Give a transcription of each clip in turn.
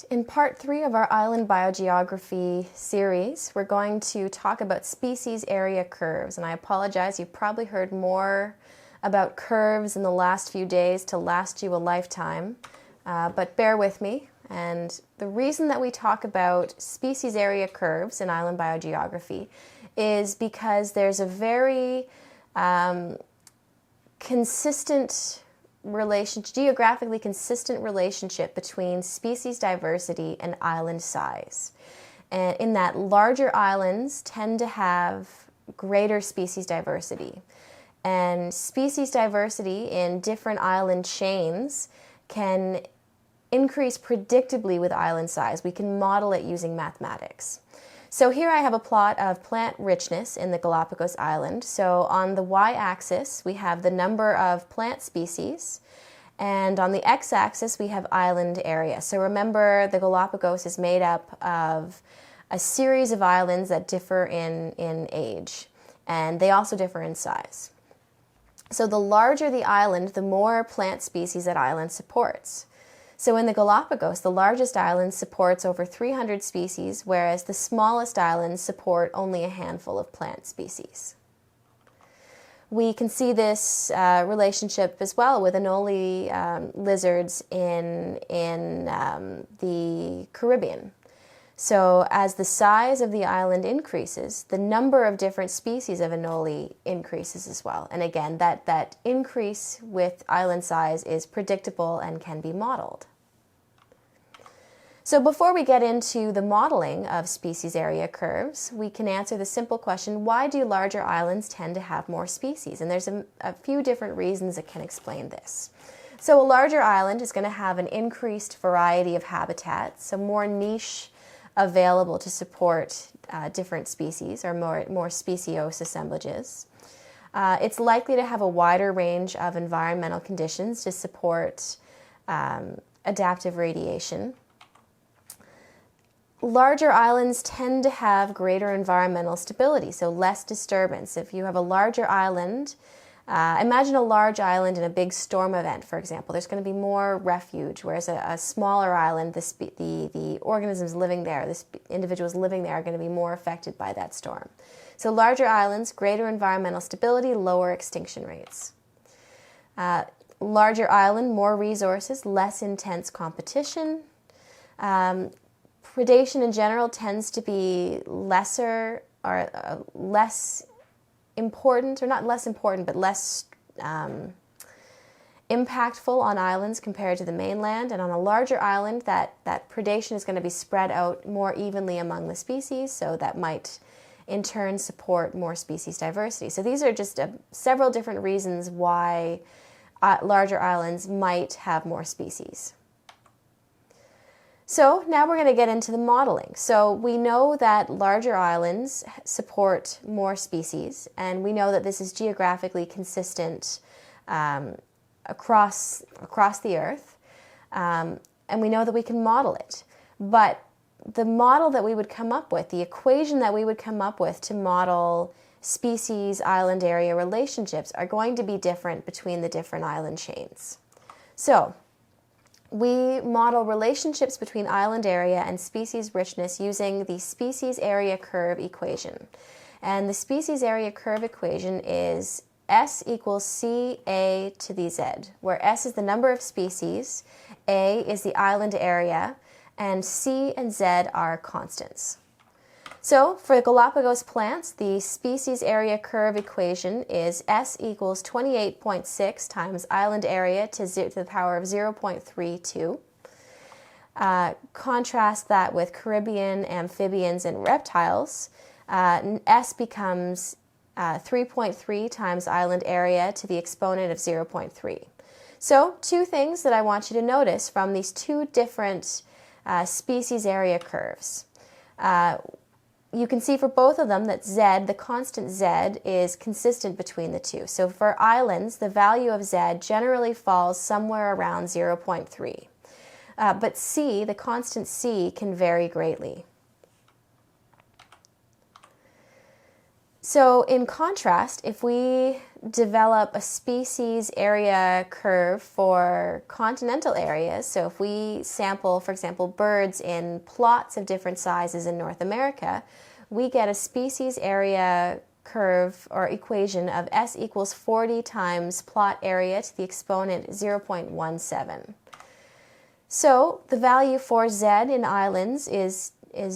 In part 3 of our island biogeography series, we're going to talk about species area curves. And I apologize, you've probably heard more about curves in the last few days to last you a lifetime, but bear with me. And the reason that we talk about species area curves in island biogeography is because there's a very geographically consistent relationship between species diversity and island size. And in that, larger islands tend to have greater species diversity. And species diversity in different island chains can increase predictably with island size. We can model it using mathematics. So here I have a plot of plant richness in the Galapagos Island. So on the y-axis, we have the number of plant species, and on the x-axis, we have island area. So remember, the Galapagos is made up of a series of islands that differ in age, and they also differ in size. So the larger the island, the more plant species that island supports. So in the Galapagos, the largest island supports over 300 species, whereas the smallest islands support only a handful of plant species. We can see this relationship as well with anole lizards in the Caribbean. So as the size of the island increases, the number of different species of anole increases as well. And again, that increase with island size is predictable and can be modeled. So before we get into the modeling of species area curves, we can answer the simple question, why do larger islands tend to have more species? And there's a few different reasons that can explain this. So a larger island is going to have an increased variety of habitats, so more niche available to support different species or more speciose assemblages. It's likely to have a wider range of environmental conditions to support adaptive radiation. Larger islands tend to have greater environmental stability, so less disturbance. If you have a larger island, imagine a large island in a big storm event, for example. There's going to be more refuge, whereas a smaller island, the organisms living there, the individuals living there are going to be more affected by that storm. So larger islands, greater environmental stability, lower extinction rates. Larger island, more resources, less intense competition. Predation in general tends to be lesser or less important, or not less important, but less impactful on islands compared to the mainland. And on a larger island, that predation is going to be spread out more evenly among the species, so that might in turn support more species diversity. So these are just several different reasons why larger islands might have more species. So now we're going to get into the modeling. So we know that larger islands support more species, and we know that this is geographically consistent across the Earth, and we know that we can model it. But the model that we would come up with, the equation that we would come up with to model species island area relationships are going to be different between the different island chains. So we model relationships between island area and species richness using the species area curve equation. And the species area curve equation is S equals CA to the Z, where S is the number of species, A is the island area, and C and Z are constants. So for the Galapagos plants, the species area curve equation is S equals 28.6 times island area to the power of 0.32. Contrast that with Caribbean amphibians and reptiles. S becomes 3.3 times island area to the exponent of 0.3. So two things that I want you to notice from these two different species area curves. You can see for both of them that Z, the constant Z, is consistent between the two. So for islands, the value of Z generally falls somewhere around 0.3. But C, the constant C, can vary greatly. So in contrast, if we develop a species area curve for continental areas, so if we sample, for example, birds in plots of different sizes in North America, we get a species area curve or equation of S equals 40 times plot area to the exponent 0.17. So the value for Z in islands is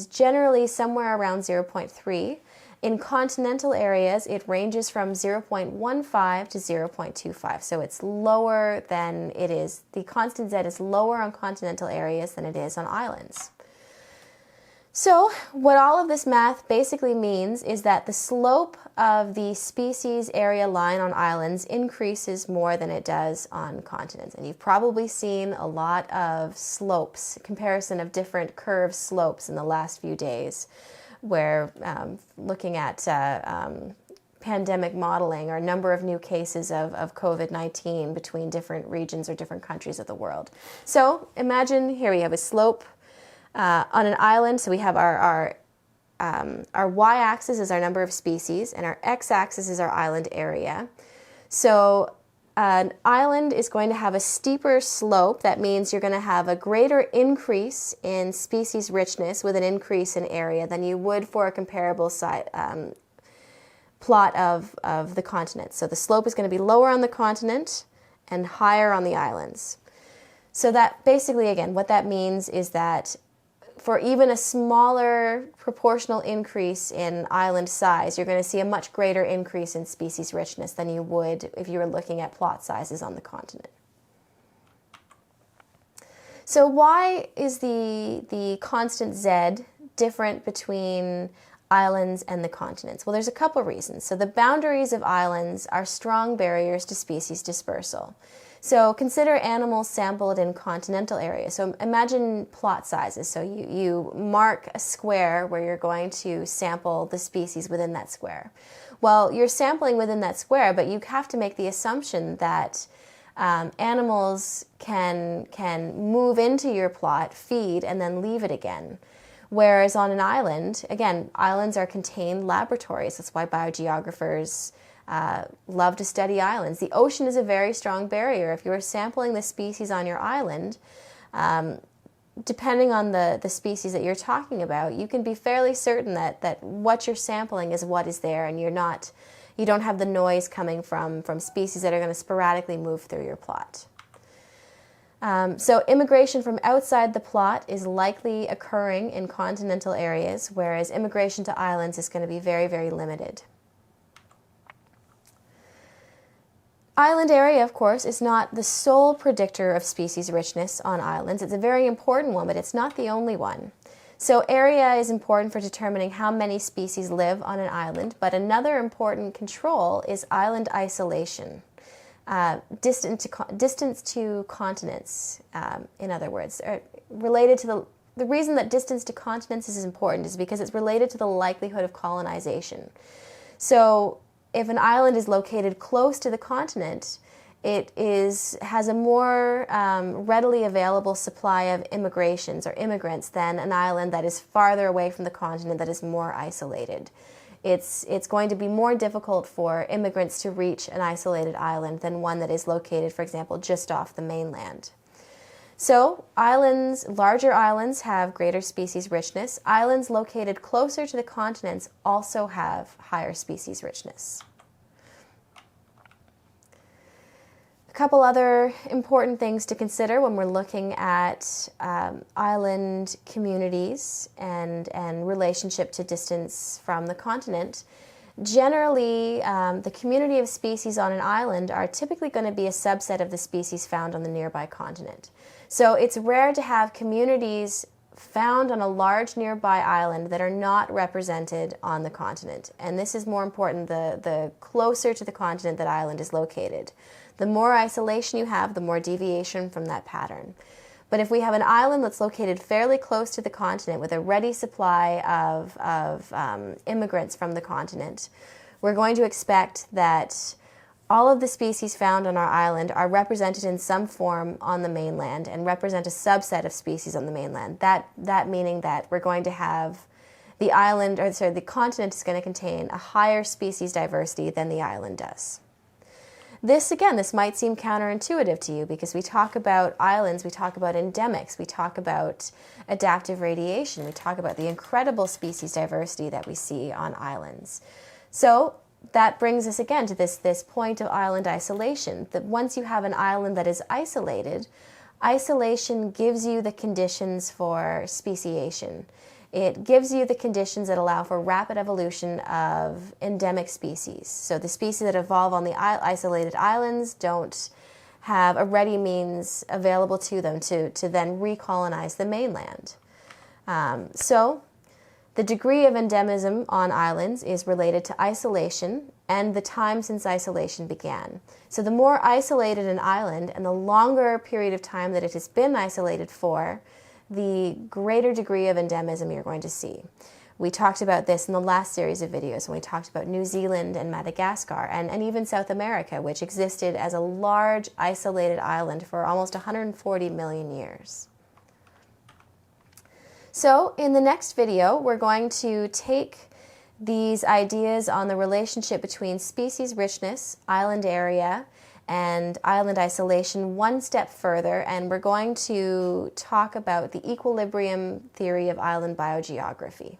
generally somewhere around 0.3. In continental areas, it ranges from 0.15 to 0.25. So it's lower than it is. The constant Z is lower on continental areas than it is on islands. So what all of this math basically means is that the slope of the species area line on islands increases more than it does on continents. And you've probably seen a lot of slopes, comparison of different curved slopes in the last few days, where looking at pandemic modeling or number of new cases of COVID-19 between different regions or different countries of the world. So imagine here we have a slope on an island. So we have our y-axis is our number of species, and our x-axis is our island area. So an island is going to have a steeper slope. That means you're going to have a greater increase in species richness with an increase in area than you would for a comparable plot of the continent. So the slope is going to be lower on the continent and higher on the islands. So that basically, again, what that means is that for even a smaller proportional increase in island size, you're going to see a much greater increase in species richness than you would if you were looking at plot sizes on the continent. So why is the constant Z different between islands and the continents? Well, there's a couple reasons. So the boundaries of islands are strong barriers to species dispersal. So consider animals sampled in continental areas. So imagine plot sizes. So you mark a square where you're going to sample the species within that square. Well, you're sampling within that square, but you have to make the assumption that animals can move into your plot, feed, and then leave it again. Whereas on an island, again, islands are contained laboratories. That's why biogeographers love to study islands. The ocean is a very strong barrier. If you're sampling the species on your island, depending on the species that you're talking about, you can be fairly certain that what you're sampling is what is there, and you don't have the noise coming from species that are going to sporadically move through your plot. So immigration from outside the plot is likely occurring in continental areas, whereas immigration to islands is going to be very, very limited. Island area, of course, is not the sole predictor of species richness on islands. It's a very important one, but it's not the only one. So area is important for determining how many species live on an island, but another important control is island isolation, distance to continents, in other words. Related to the reason that distance to continents is important is because it's related to the likelihood of colonization. So if an island is located close to the continent, it has a more readily available supply of immigrations or immigrants than an island that is farther away from the continent, that is more isolated. It's going to be more difficult for immigrants to reach an isolated island than one that is located, for example, just off the mainland. So larger islands have greater species richness. Islands located closer to the continents also have higher species richness. A couple other important things to consider when we're looking at island communities and relationship to distance from the continent. Generally, the community of species on an island are typically going to be a subset of the species found on the nearby continent. So it's rare to have communities found on a large nearby island that are not represented on the continent. And this is more important the closer to the continent that island is located. The more isolation you have, the more deviation from that pattern. But if we have an island that's located fairly close to the continent with a ready supply of immigrants from the continent, we're going to expect that all of the species found on our island are represented in some form on the mainland and represent a subset of species on the mainland. That meaning that we're going to have the island, or sorry, the continent is going to contain a higher species diversity than the island does. This, again, this might seem counterintuitive to you because we talk about islands, we talk about endemics, we talk about adaptive radiation, we talk about the incredible species diversity that we see on islands. So that brings us again to this point of island isolation, that once you have an island that is isolated, isolation gives you the conditions for speciation. It gives you the conditions that allow for rapid evolution of endemic species. So the species that evolve on the isolated islands don't have a ready means available to them to then recolonize the mainland. So the degree of endemism on islands is related to isolation and the time since isolation began. So the more isolated an island and the longer period of time that it has been isolated for, the greater degree of endemism you're going to see. We talked about this in the last series of videos when we talked about New Zealand and Madagascar and even South America, which existed as a large isolated island for almost 140 million years. So in the next video, we're going to take these ideas on the relationship between species richness, island area, and island isolation one step further, and we're going to talk about the equilibrium theory of island biogeography.